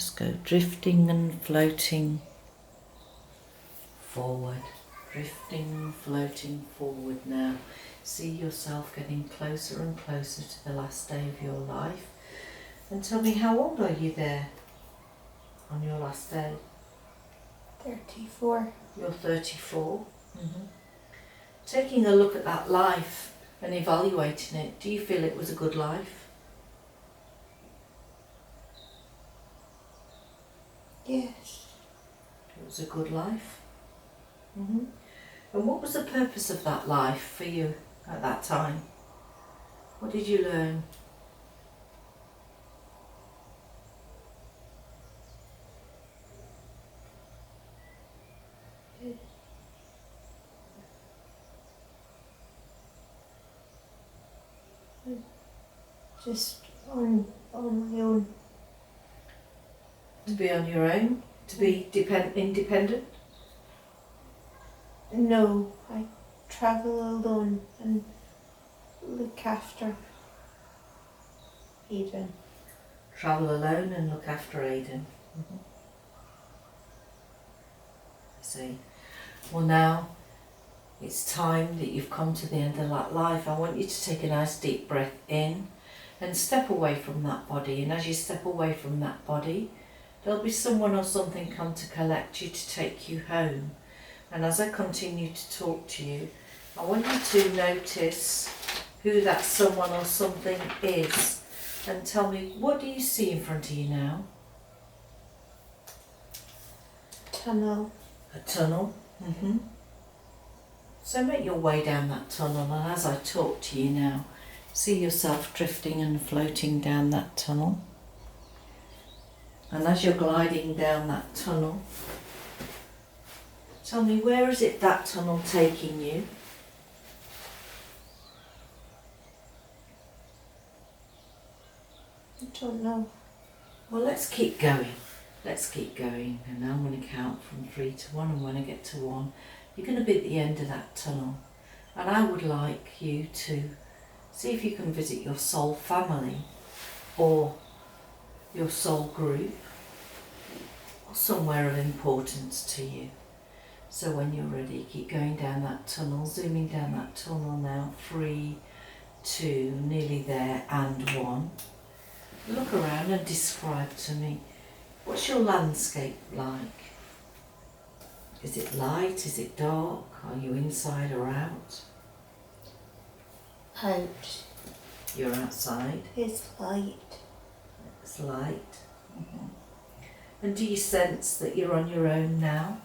Just go drifting and floating forward. Drifting, floating forward now. See yourself getting closer and closer to the last day of your life. And tell me, how old are you there on your last day? 34. You're 34. Taking a look at that life and evaluating it, do you feel it was a good life? Yes. It was a good life? And what was the purpose of that life for you at that time? What did you learn? Just on my own. To be on your own? To be independent? No, I travel alone and look after Eden. Travel alone and look after Aidan. I see. Well, now it's time that you've come to the end of that life. I want you to take a nice deep breath in and step away from that body. And as you step away from that body, there'll be someone or something come to collect you, to take you home. And as I continue to talk to you, I want you to notice who that someone or something is. And tell me, what do you see in front of you now? Tunnel. A tunnel? So make your way down that tunnel, and as I talk to you now, see yourself drifting and floating down that tunnel. And as you're gliding down that tunnel, tell me, where is it that tunnel taking you? I don't know. Well, let's keep going. Let's keep going. And now I'm going to count from 3 to 1, and when I get to 1, you're going to be at the end of that tunnel. And I would like you to see if you can visit your soul family or your soul group or somewhere of importance to you. So when you're ready, keep going down that tunnel, zooming down that tunnel now. 3, 2, nearly there, and 1. Look around and describe to me, what's your landscape like? Is it light? Is it dark? Are you inside or out? Out. You're outside. It's light. It's light. And do you sense that you're on your own now?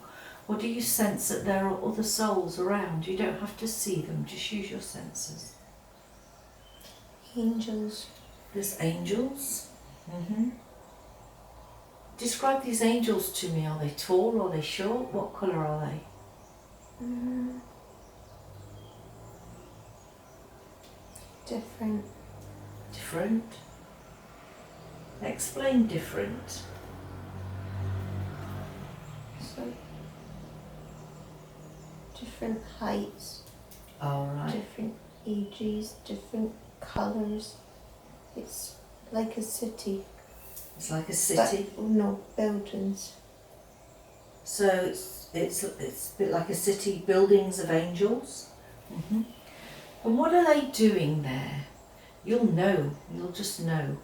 Or do you sense that there are other souls around? You don't have to see them, just use your senses. Angels. There's angels. Describe these angels to me. Are they tall? Are they short? What colour are they? Different. Different? Explain different. So, different heights. Alright. Different ages. Different colours. It's like a city. It's like a city. But, no, buildings. So it's a bit like a city, buildings of angels. And what are they doing there? You'll know, you'll just know.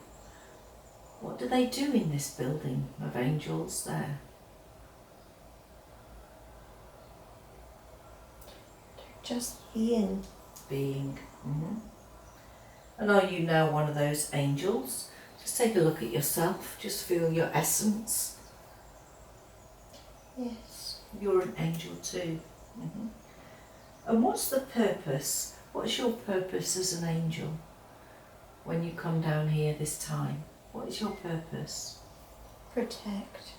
What do they do in this building of angels there? They're just being. Being. And are you now one of those angels? Just take a look at yourself, just feel your essence. Yes. You're an angel too. And what's the purpose? What's your purpose as an angel when you come down here this time? What is your purpose? Protect.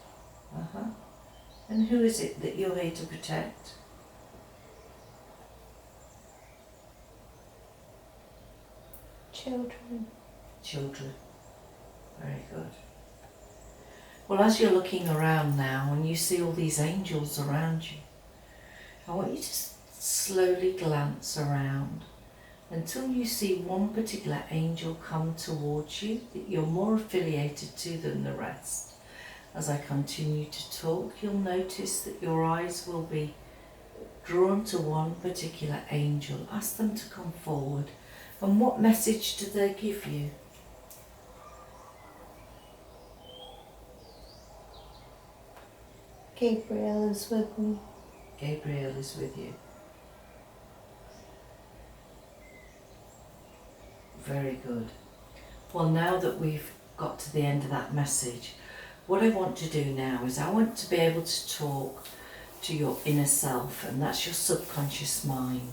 And who is it that you're here to protect? Children. Children. Very good. Well, as you're looking around now and you see all these angels around you, I want you to slowly glance around until you see one particular angel come towards you that you're more affiliated to than the rest. As I continue to talk, you'll notice that your eyes will be drawn to one particular angel. Ask them to come forward. And what message do they give you? Gabriel is with me. Gabriel is with you. Very good. Well, now that we've got to the end of that message, what I want to do now is I want to be able to talk to your inner self, and that's your subconscious mind.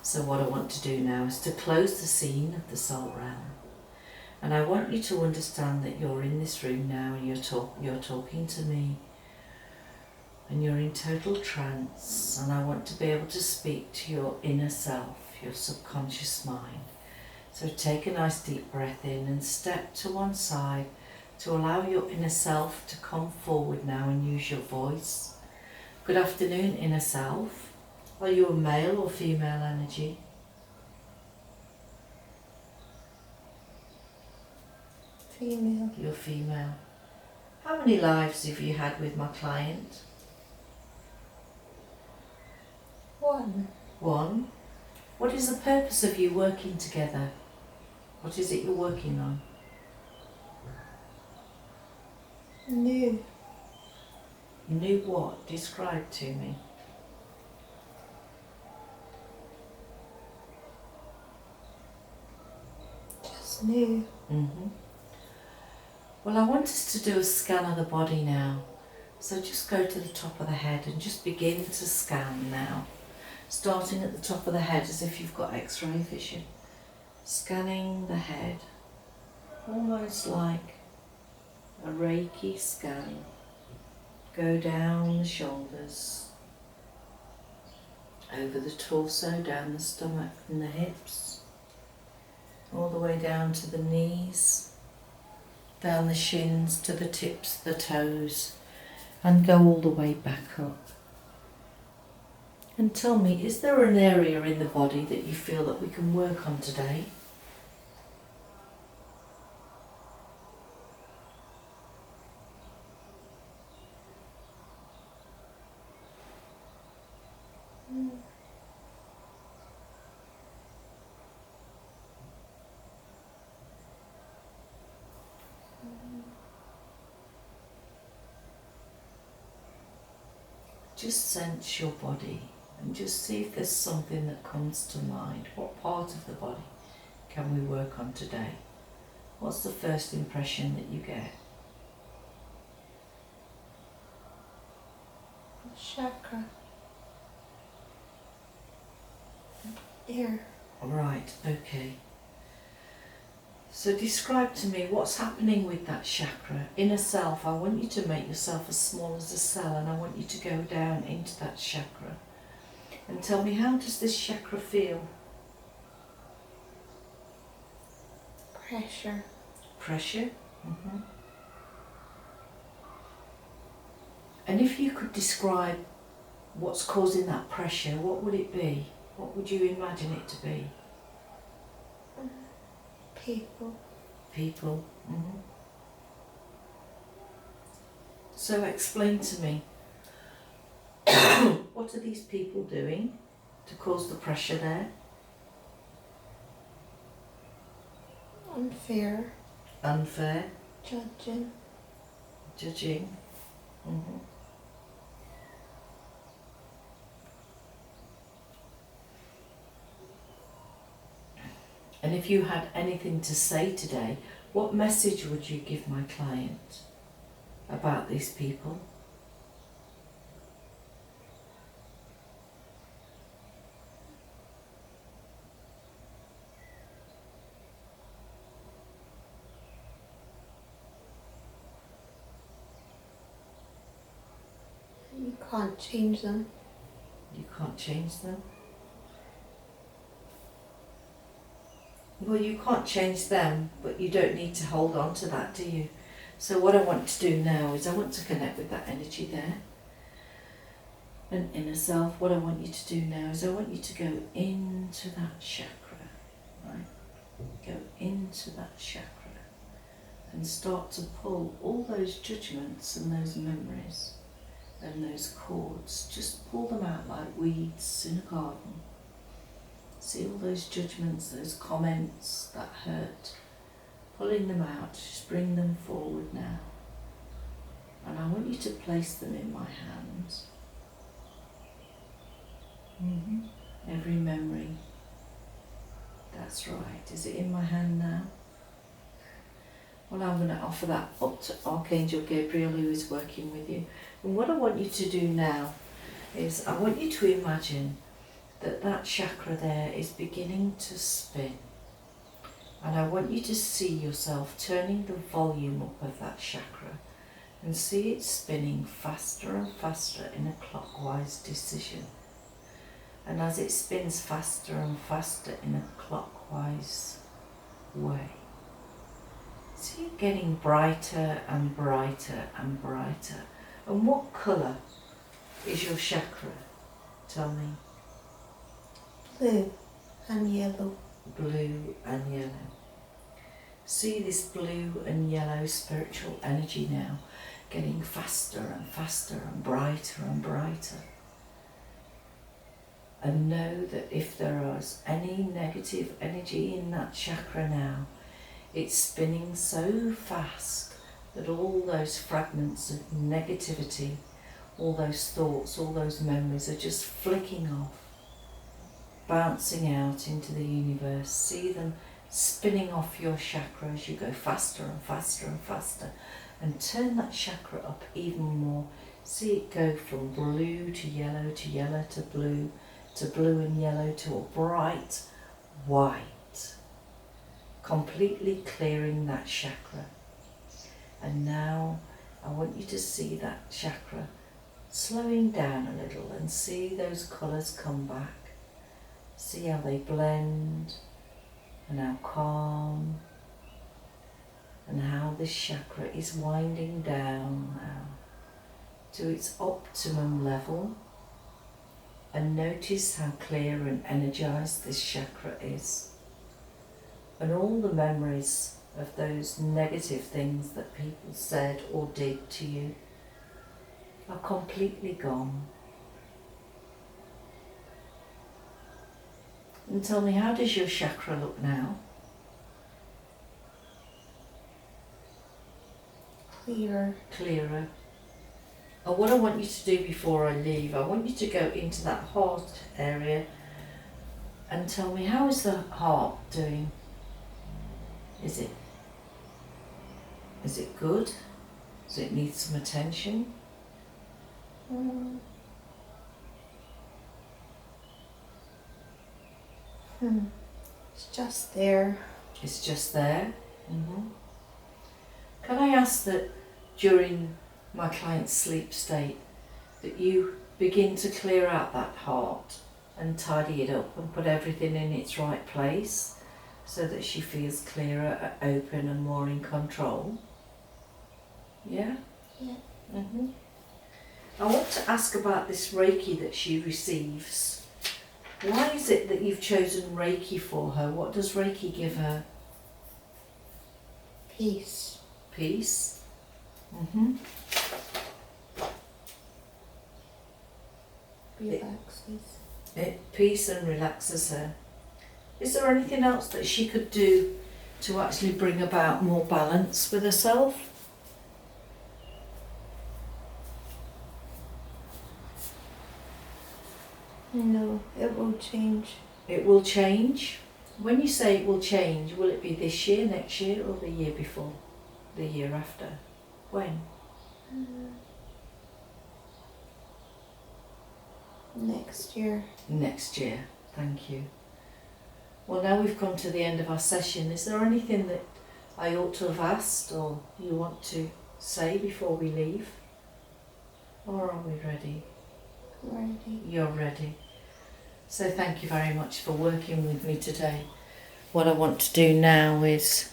So what I want to do now is to close the scene of the soul realm. And I want you to understand that you're in this room now and you're talking to me. And you're in total trance, and I want to be able to speak to your inner self, your subconscious mind. So take a nice deep breath in and step to one side to allow your inner self to come forward now and use your voice. Good afternoon, inner self. Are you a male or female energy? Female. You're female. How many lives have you had with my client? One. One. What is the purpose of you working together? What is it you're working on? New. New what? Describe to me. Just new. Well, I want us to do a scan of the body now. So just go to the top of the head and just begin to scan now. Starting at the top of the head as if you've got X-ray vision. Scanning the head. Almost like a Reiki scan. Go down the shoulders. Over the torso, down the stomach and the hips. All the way down to the knees. Down the shins to the tips, the toes. And go all the way back up. And tell me, is there an area in the body that you feel that we can work on today? Just sense your body and just see if there's something that comes to mind. What part of the body can we work on today? What's the first impression that you get? Chakra. Ear. Right, okay. So describe to me what's happening with that chakra. Inner self, I want you to make yourself as small as a cell, and I want you to go down into that chakra. And tell me, how does this chakra feel? Pressure. Pressure? And if you could describe what's causing that pressure, what would it be? What would you imagine it to be? People. People. So explain to me, what are these people doing to cause the pressure there? Unfair. Unfair. Judging. Judging. And if you had anything to say today, what message would you give my client about these people? You can't change them. You can't change them? Well, you can't change them, but you don't need to hold on to that, do you? So what I want to do now is I want to connect with that energy there. And inner self, what I want you to do now is I want you to go into that chakra, right? Go into that chakra and start to pull all those judgments and those memories and those cords. Just pull them out like weeds in a garden. See all those judgments, those comments that hurt. Pulling them out, just bring them forward now. And I want you to place them in my hands. Every memory. That's right. Is it in my hand now? Well, I'm going to offer that up to Archangel Gabriel, who is working with you. And what I want you to do now is I want you to imagine that that chakra there is beginning to spin. And I want you to see yourself turning the volume up of that chakra and see it spinning faster and faster in a clockwise decision. And as it spins faster and faster in a clockwise way, see it getting brighter and brighter and brighter. And what colour is your chakra? Tell me. Blue and yellow. Blue and yellow. See this blue and yellow spiritual energy now getting faster and faster and brighter and brighter. And know that if there is any negative energy in that chakra now, it's spinning so fast that all those fragments of negativity, all those thoughts, all those memories are just flicking off, bouncing out into the universe. See them spinning off your chakra as you go faster and faster and faster, and turn that chakra up even more. See it go from blue to yellow to yellow to blue and yellow to a bright white, completely clearing that chakra. And now I want you to see that chakra slowing down a little and see those colours come back. See how they blend and how calm, and how this chakra is winding down now to its optimum level. And notice how clear and energized this chakra is. And all the memories of those negative things that people said or did to you are completely gone. And tell me, how does your chakra look now? Clearer. Clearer. And what I want you to do before I leave, I want you to go into that heart area and tell me, how is the heart doing? Is it good? Does it need some attention? It's just there. It's just there. Can I ask that during my client's sleep state that you begin to clear out that heart and tidy it up and put everything in its right place so that she feels clearer, open and more in control? Yeah? Yeah. I want to ask about this Reiki that she receives. Why is it that you've chosen Reiki for her? What does Reiki give her? Peace. Peace? Relaxes. Peace and relaxes her. Is there anything else that she could do to actually bring about more balance with herself? No, it will change. It will change? When you say it will change, will it be this year, next year or the year before? The year after? When? Next year. Next year, thank you. Well, now we've come to the end of our session. Is there anything that I ought to have asked or you want to say before we leave? Or are we ready? Ready. You're ready. So thank you very much for working with me today. What I want to do now is